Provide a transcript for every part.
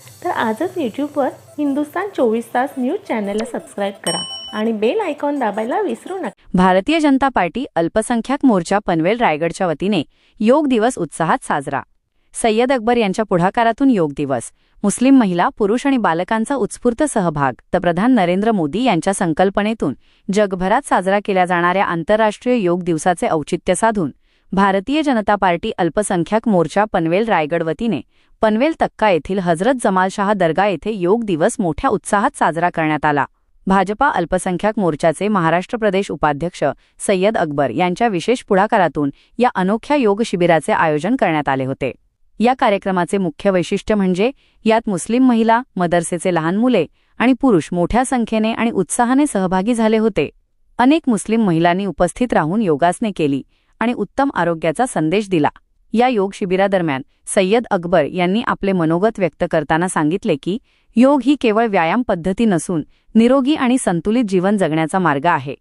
तर आजच यूट्यूबवर हिंदुस्तान 24 तास न्यूज चॅनलला सबस्क्राईब करा आणि बेल आयकॉन दाबायला विसरू नका। भारतीय जनता पार्टी अल्पसंख्याक मोर्चा पनवेल रायगडच्या वतीने योग दिवस उत्साहात साजरा। सय्यद अकबर यांच्या पुढाकारातून योग दिवस, मुस्लिम महिला, पुरुष आणि बालकांचा उत्स्फूर्त सहभाग, पंतप्रधान नरेंद्र मोदी यांच्या संकल्पनेतून जगभरात साजरा केल्या जाणाऱ्या आंतरराष्ट्रीय योग दिवसाचे औचित्य साधून भारतीय जनता पार्टी अल्पसंख्याक मोर्चा पनवेल रायगड वतीने पनवेल तक्का येथील हजरत जमालशाह दर्गा येथे योग दिवस मोठ्या उत्साहात साजरा करण्यात आला। भाजपा अल्पसंख्याक मोर्चाचे महाराष्ट्र प्रदेश उपाध्यक्ष सय्यद अकबर यांच्या विशेष पुढाकारातून या अनोख्या योग शिबिराचे आयोजन करण्यात आले होते। या कार्यक्रमाचे मुख्य वैशिष्ट्य म्हणजे यात मुस्लिम महिला, मदरसेचे लहान मुले आणि पुरुष मोठ्या संख्येने आणि उत्साहाने सहभागी झाले होते। अनेक मुस्लिम महिलांनी उपस्थित राहून योगासने केली आणि उत्तम आरोग्याचा संदेश दिला। या योग शिबिरादरम्यान सय्यद अकबर यांनी आपले मनोगत व्यक्त करताना सांगितले की योग ही केवळ व्यायाम पद्धती नसून निरोगी आणि संतुलित जीवन जगण्याचा मार्ग आहे।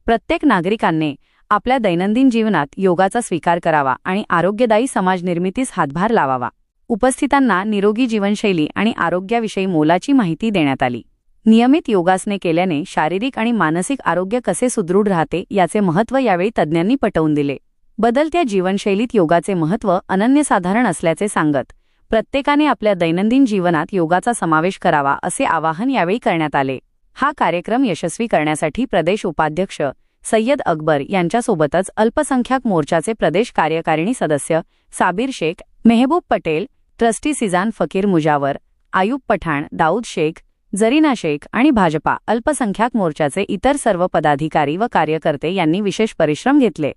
प्रत्येक नागरिकांनी आपल्या दैनंदिन जीवनात योगाचा स्वीकार करावा आणि आरोग्यदायी समाज निर्मितीस हातभार लावावा। उपस्थितांना निरोगी जीवनशैली आणि आरोग्याविषयी मोलाची माहिती देण्यात आली। नियमित योगासने केल्याने शारीरिक आणि मानसिक आरोग्य कसे सुदृढ राहते याचे महत्त्व यावेळी तज्ज्ञांनी पटवून दिले। बदलत्या जीवनशैलीत योगाचे महत्त्व अनन्यसाधारण असल्याचे सांगत प्रत्येकाने आपल्या दैनंदिन जीवनात योगाचा समावेश करावा असे आवाहन यावेळी करण्यात आले। हा कार्यक्रम यशस्वी करण्यासाठी प्रदेश उपाध्यक्ष सय्यद अकबर यांच्यासोबतच अल्पसंख्याक मोर्चाचे प्रदेश कार्यकारिणी सदस्य साबिर शेख, मेहबूब पटेल, ट्रस्टी सिजान फकीर मुजावर, आयुब पठाण, दाऊद शेख, जरीना शेख आणि भाजपा अल्पसंख्याक मोर्चाचे इतर सर्व पदाधिकारी व कार्यकर्ते यांनी विशेष परिश्रम घेतले।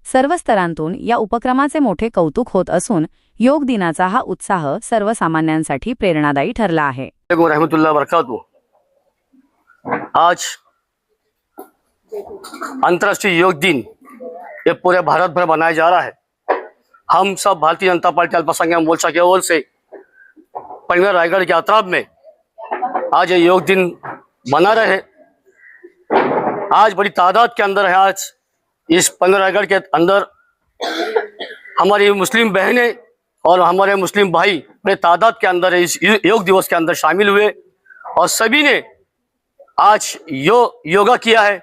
सर्व स्तरांतून या उपक्रमाचे मोठे कौतुक होत असून योग दिनाचा हा उत्साह सर्वसामान्यांसाठी प्रेरणादायी ठरला आहे। रहमतुल्लाह बरकातहू। आज अंतर्राष्ट्रीय योग दिन ये पूरे भारत भर मनाया जा रहा है। हम सब भारतीय जनता पार्टी अल्पसंख्यक मोर्चा की ओर से पनवेल रायगढ़ के अतराब में आज ये योग दिन मना रहे। आज बड़ी तादाद के अंदर है। आज इस पनवेल रायगढ़ के अंदर हमारी मुस्लिम बहनें और हमारे मुस्लिम भाई बड़े तादाद के अंदर इस योग दिवस के अंदर शामिल हुए और सभी ने आज योगा किया है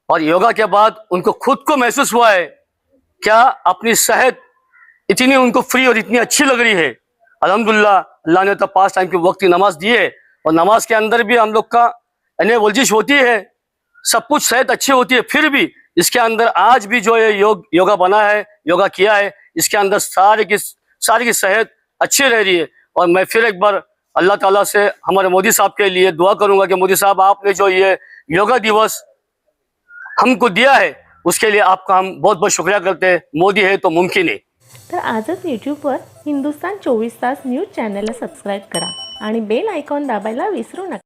और योगा के बाद उनको खुद को महसूस हुआ है क्या अपनी सेहत इतनी उनको फ्री और इतनी अच्छी लग रही है। अल्हम्दुलिल्लाह, अल्लाह ने तो 5 टाइम की वक्त की नमाज दी है और नमाज के अंदर भी हम लोग का वर्जिश होती है, सब कुछ सेहत अच्छी होती है। फिर भी इसके अंदर आज भी जो ये योगा बना है, योगा किया है, इसके अंदर सारी की सेहत अच्छी रह रही है। और मैं फिर एक बार अल्लाह ताला से हमारे मोदी साहब के लिए दुआ करूंगा कि मोदी साहब, आपने जो ये योगा दिवस हमको दिया है उसके लिए आपका हम बहुत बहुत शुक्रिया करते हैं। मोदी है तो मुमकिन है। तर आजच यूट्यूबवर हिंदुस्तान 24 तास न्यूज चॅनलला सबस्क्राईब करा आणि बेल आयकॉन दाबायला विसरू नका।